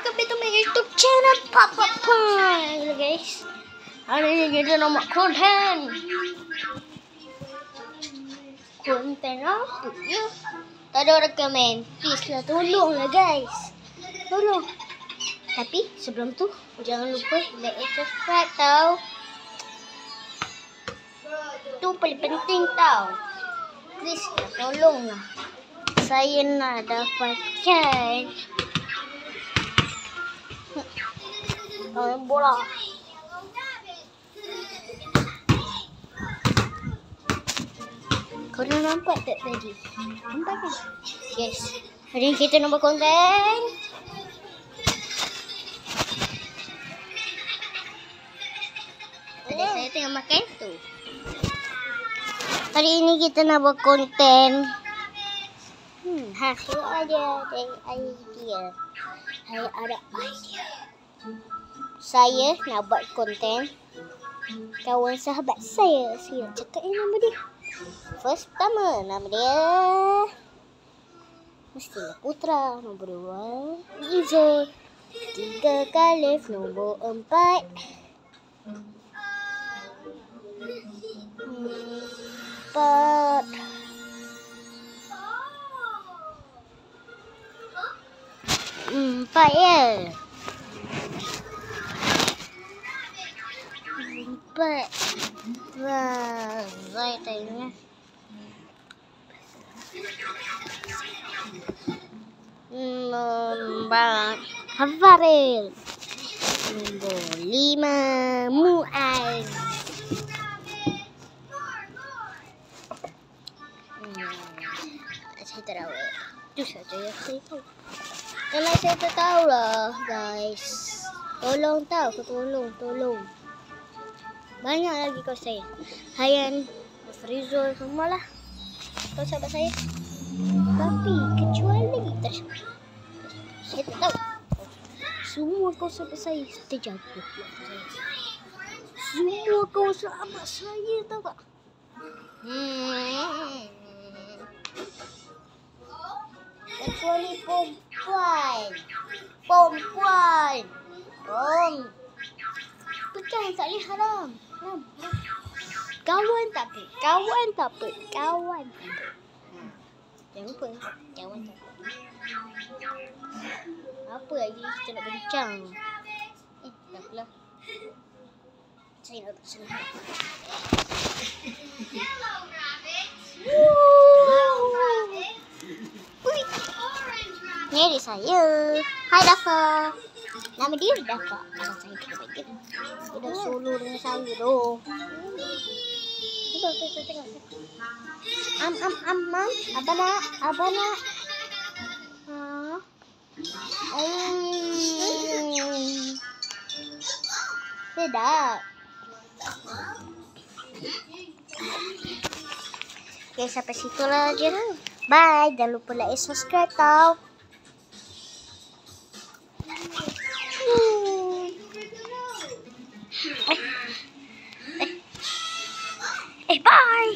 welcome back to my YouTube channel Papa Pie. Guys, hari ini kita nak buat konten apa ya? Tak ada orang komen. Please lah, tolonglah guys, tolong. Tapi sebelum tu jangan lupa like and subscribe tau. Tu paling penting tau. Please lah, tolonglah. Saya nak dapatkan bola. Kau dah nampak tak tadi? Nampak kan? Yes. Hari ni kita nak buat konten. Tadi saya tengah makan tu. Hari ini kita nak buat konten. Hasil ada idea. Saya ada idea. Saya nak buat konten kawan sahabat saya. Saya cakap nama dia. First pertama nama dia mestilah Putra. Nombor 2 Izzul. 3 Khalif. Nombor 4 empat ya. 4. Wah, saya tanya. Nombor Hafaril. Nombor 5 Mu'az. Saya tak tahu. Itu saja yang saya tahu. Yang lain saya tak tahu lah guys. Tolong tahu, tolong. Banyak lagi kau saya. Hayan, Frizul, semualah kau sahabat saya. Tapi kecuali saya tak tahu. Semua kau sahabat saya terjaga. Semua kau sahabat saya tahu tak? Kecuali perempuan. Bukan, tak boleh haram. Kawan tak apa. Jangan lupa. Kawan tak apa. Apa lagi kita nak bincang? Tak apalah. Saya nak duduk sana. Ni adik saya. Hai Dafa. Nama dia Dafa. Nama saya kena dia. Dia dah solo dengan saya tu. Tengok. Mam. Abang nak. Sedap. Okay, sampai situ lah je. Bye. Jangan lupa like and subscribe tau. Bye.